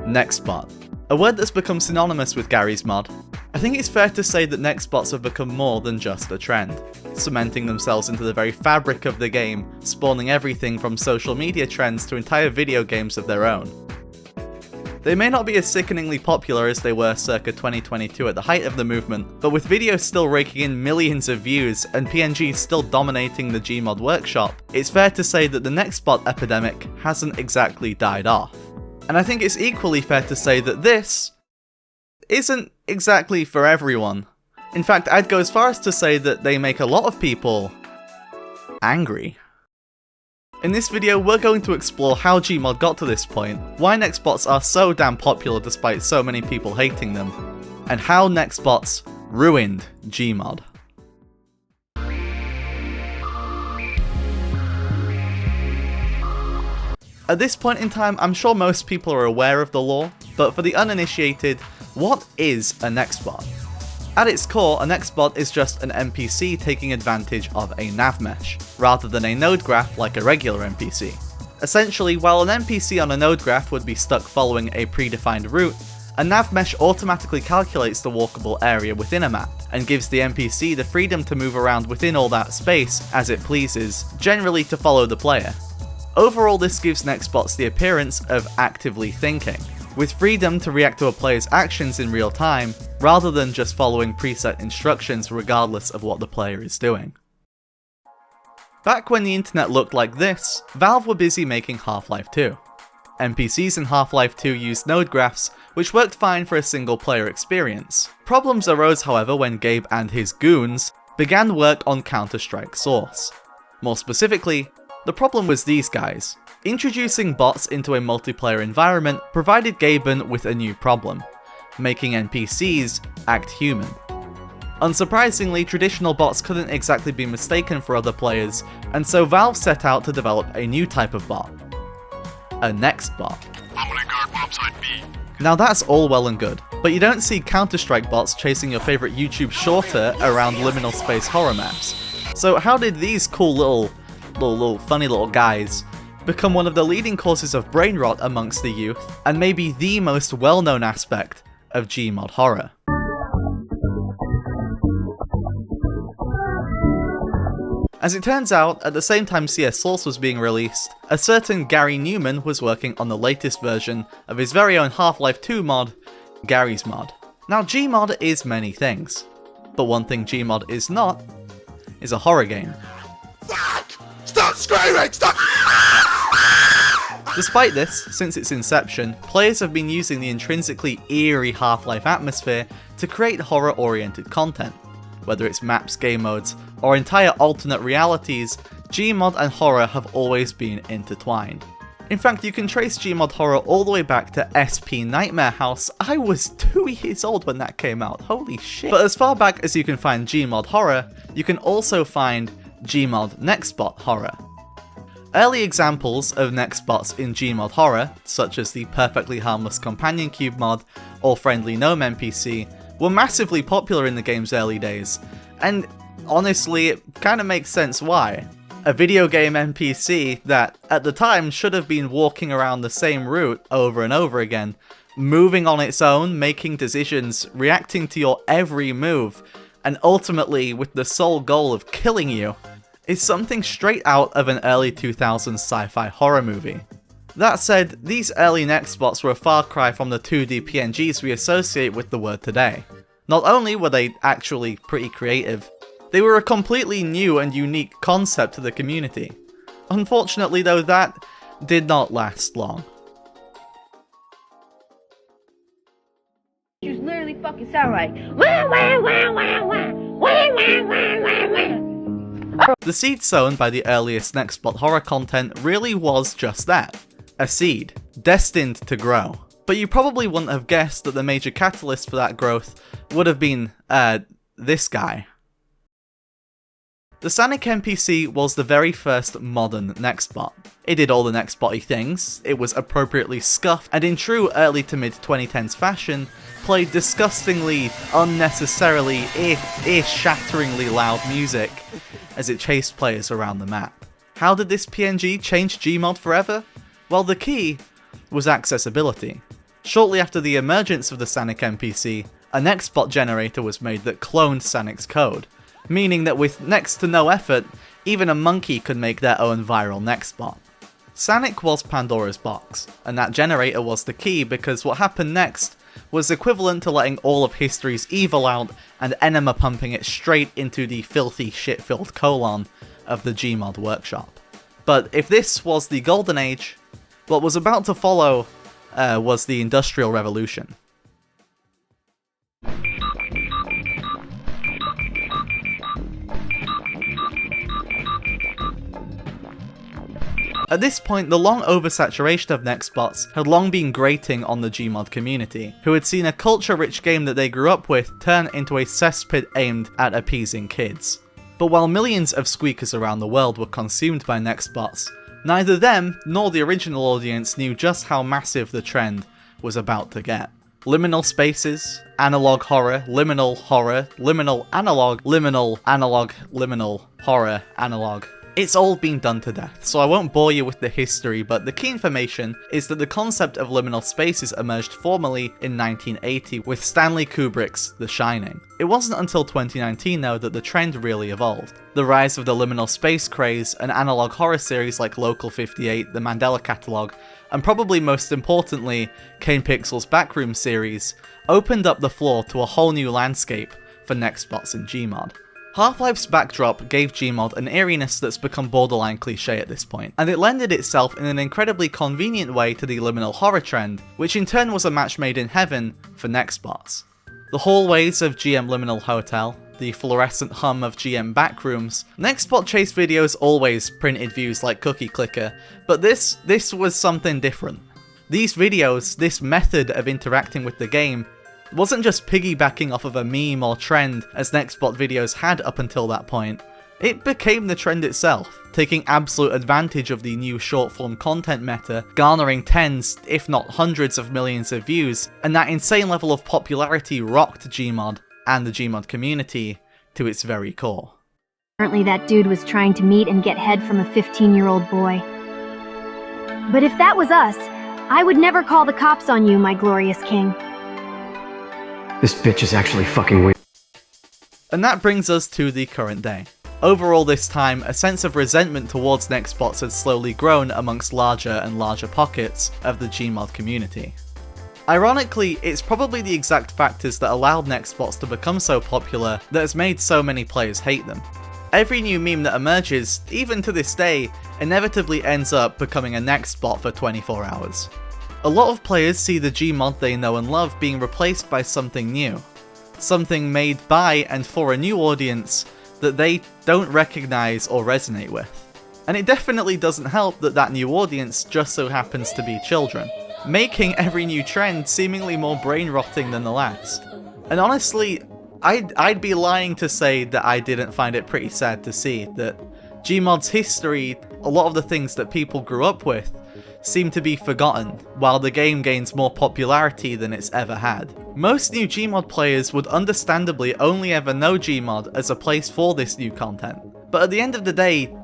Nextbot, a word that's become synonymous with Garry's Mod. I think it's fair to say that Nextbots have become more than just a trend, cementing themselves into the very fabric of the game, spawning everything from social media trends to entire video games of their own. They may not be as sickeningly popular as they were circa 2022 at the height of the movement, but with videos still raking in millions of views and PNG still dominating the Gmod workshop, it's fair to say that the Nextbot epidemic hasn't exactly died off. And I think it's equally fair to say that this isn't exactly for everyone. In fact, I'd go as far as to say that they make a lot of people angry. In this video, we're going to explore how Gmod got to this point, why Nextbots are so damn popular despite so many people hating them, and how Nextbots ruined Gmod. At this point in time, I'm sure most people are aware of the lore, but for the uninitiated, what is a Nextbot? At its core, a Nextbot is just an NPC taking advantage of a nav mesh, rather than a node graph like a regular NPC. Essentially, while an NPC on a node graph would be stuck following a predefined route, a nav mesh automatically calculates the walkable area within a map, and gives the NPC the freedom to move around within all that space as it pleases, generally to follow the player. Overall, this gives Nextbots the appearance of actively thinking, with freedom to react to a player's actions in real time, rather than just following preset instructions regardless of what the player is doing. Back when the internet looked like this, Valve were busy making Half-Life 2. NPCs in Half-Life 2 used node graphs, which worked fine for a single player experience. Problems arose, however, when Gabe and his goons began work on Counter-Strike Source. More specifically, the problem was these guys. Introducing bots into a multiplayer environment provided Gaben with a new problem: making NPCs act human. Unsurprisingly, traditional bots couldn't exactly be mistaken for other players, and so Valve set out to develop a new type of bot: a Nextbot. I'm gonna guard bombsite B. Now that's all well and good, but you don't see Counter-Strike bots chasing your favorite YouTube shorter around liminal space horror maps. So how did these cool little funny little guys become one of the leading causes of brain rot amongst the youth, and maybe the most well-known aspect of Gmod Horror? As it turns out, at the same time CS Source was being released, a certain Garry Newman was working on the latest version of his very own Half-Life 2 mod, Garry's Mod. Now Gmod is many things, but one thing Gmod is not is a horror game. Stop screaming! Stop! Despite this, since its inception, players have been using the intrinsically eerie Half-Life atmosphere to create horror-oriented content. Whether it's maps, game modes, or entire alternate realities, Gmod and horror have always been intertwined. In fact, you can trace Gmod Horror all the way back to SP Nightmare House. I was 2 years old when that came out, holy shit. But as far back as you can find Gmod Horror, you can also find Gmod Nextbot Horror. Early examples of Nextbots in Gmod Horror, such as the perfectly harmless companion cube mod or friendly gnome NPC, were massively popular in the game's early days, and honestly it kinda makes sense why. A video game NPC that, at the time, should have been walking around the same route over and over again, moving on its own, making decisions, reacting to your every move, and ultimately with the sole goal of killing you, is something straight out of an early 2000s sci-fi horror movie. That said, these early Nextbots were a far cry from the 2D PNGs we associate with the word today. Not only were they actually pretty creative, they were a completely new and unique concept to the community. Unfortunately though, that did not last long. You literally fucking sound like wah wah wah wah wah wah wah wah wah wah. The seed sown by the earliest Nextbot horror content really was just that. A seed, destined to grow. But you probably wouldn't have guessed that the major catalyst for that growth would have been, this guy. The Sonic NPC was the very first modern Nextbot. It did all the Nextbot-y things, it was appropriately scuffed, and in true early to mid 2010s fashion, played disgustingly, unnecessarily, ear-shatteringly loud music as it chased players around the map. How did this PNG change Gmod forever? Well, the key was accessibility. Shortly after the emergence of the Sanic NPC, a Nextbot generator was made that cloned Sanic's code, meaning that with next to no effort, even a monkey could make their own viral Nextbot. Sanic was Pandora's box, and that generator was the key because what happened next was equivalent to letting all of history's evil out and enema pumping it straight into the filthy shit-filled colon of the Gmod workshop. But if this was the golden age, what was about to follow was the Industrial Revolution. At this point, the long oversaturation of Nextbots had long been grating on the Gmod community, who had seen a culture-rich game that they grew up with turn into a cesspit aimed at appeasing kids. But while millions of squeakers around the world were consumed by Nextbots, neither them nor the original audience knew just how massive the trend was about to get. Liminal spaces, analog horror, liminal analog, liminal analog, liminal horror, analog. It's all been done to death, so I won't bore you with the history, but the key information is that the concept of liminal spaces emerged formally in 1980 with Stanley Kubrick's The Shining. It wasn't until 2019 though that the trend really evolved. The rise of the liminal space craze, an analog horror series like Local 58, The Mandela Catalogue, and probably most importantly, Kane Pixel's Backroom series, opened up the floor to a whole new landscape for Nextbots in Gmod. Half-Life's backdrop gave Gmod an eeriness that's become borderline cliché at this point, and it lended itself in an incredibly convenient way to the liminal horror trend, which in turn was a match made in heaven for Nextbots. The hallways of GM Liminal Hotel, the fluorescent hum of GM Backrooms, Nextbot chase videos always printed views like Cookie Clicker, but this was something different. These videos, this method of interacting with the game, wasn't just piggybacking off of a meme or trend as Nextbot videos had up until that point. It became the trend itself, taking absolute advantage of the new short-form content meta, garnering tens, if not hundreds of millions of views, and that insane level of popularity rocked Gmod and the Gmod community to its very core. Apparently that dude was trying to meet and get head from a 15-year-old boy. But if that was us, I would never call the cops on you, my glorious king. This bitch is actually fucking weird. And that brings us to the current day. Over all this time, a sense of resentment towards Nextbots had slowly grown amongst larger and larger pockets of the Gmod community. Ironically, it's probably the exact factors that allowed Nextbots to become so popular that has made so many players hate them. Every new meme that emerges, even to this day, inevitably ends up becoming a Nextbot for 24 hours. A lot of players see the Gmod they know and love being replaced by something new. Something made by and for a new audience that they don't recognise or resonate with. And it definitely doesn't help that that new audience just so happens to be children, making every new trend seemingly more brain-rotting than the last. And honestly, I'd be lying to say that I didn't find it pretty sad to see that Gmod's history, a lot of the things that people grew up with, seem to be forgotten, while the game gains more popularity than it's ever had. Most new Gmod players would understandably only ever know Gmod as a place for this new content, but at the end of the day,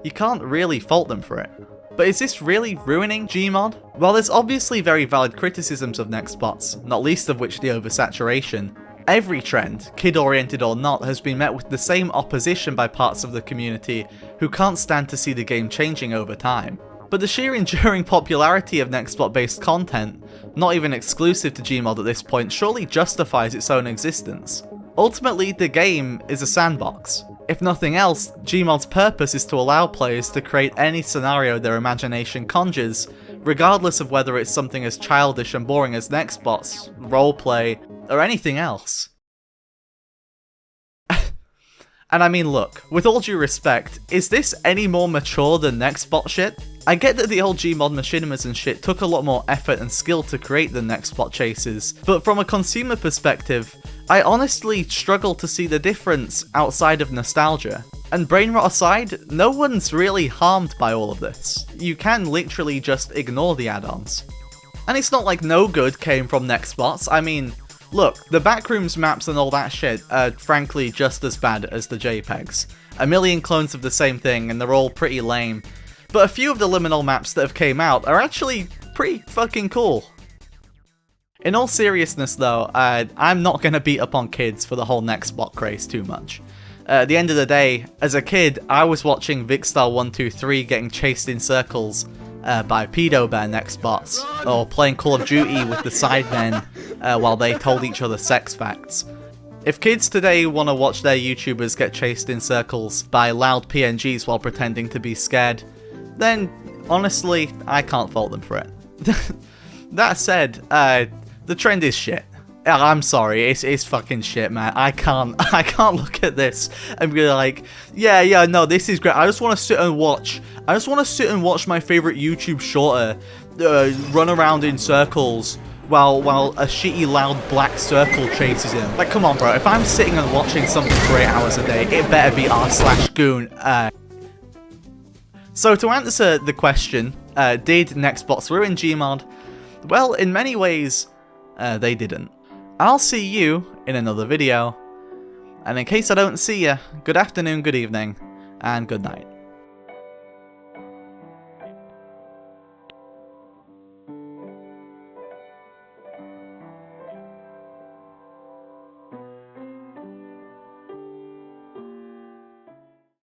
you can't really fault them for it. But is this really ruining Gmod? While there's obviously very valid criticisms of Nextbots, not least of which the oversaturation, every trend, kid-oriented or not, has been met with the same opposition by parts of the community who can't stand to see the game changing over time. But the sheer enduring popularity of Nextbot-based content, not even exclusive to Gmod at this point, surely justifies its own existence. Ultimately, the game is a sandbox. If nothing else, Gmod's purpose is to allow players to create any scenario their imagination conjures, regardless of whether it's something as childish and boring as Nextbots, roleplay, or anything else. And I mean, look, with all due respect, is this any more mature than Nextbot shit? I get that the old Gmod machinimas and shit took a lot more effort and skill to create than Nextbot chases, but from a consumer perspective, I honestly struggle to see the difference outside of nostalgia. And brain rot aside, no one's really harmed by all of this. You can literally just ignore the add-ons. And it's not like no good came from Nextbots. I mean, look, the Backrooms maps and all that shit are frankly just as bad as the JPEGs. A million clones of the same thing and they're all pretty lame. But a few of the liminal maps that have came out are actually pretty fucking cool. In all seriousness though, I'm not going to beat up on kids for the whole Nextbot craze too much. At the end of the day, as a kid, I was watching Vicstar123 getting chased in circles by pedo bear Nextbots, or playing Call of Duty with the Sidemen while they told each other sex facts. If kids today want to watch their YouTubers get chased in circles by loud PNGs while pretending to be scared, then honestly, I can't fault them for it. That said, the trend is shit. I'm sorry, it's fucking shit, man. I can't look at this and be like, yeah, no, this is great. I just want to sit and watch my favorite YouTube shorter run around in circles while a shitty loud black circle chases him. Like, come on, bro. If I'm sitting and watching something for 8 hours a day, it better be r/goon. So to answer the question, did Nextbots ruin Gmod? Well, in many ways, they didn't. I'll see you in another video, and in case I don't see you, good afternoon, good evening, and good night.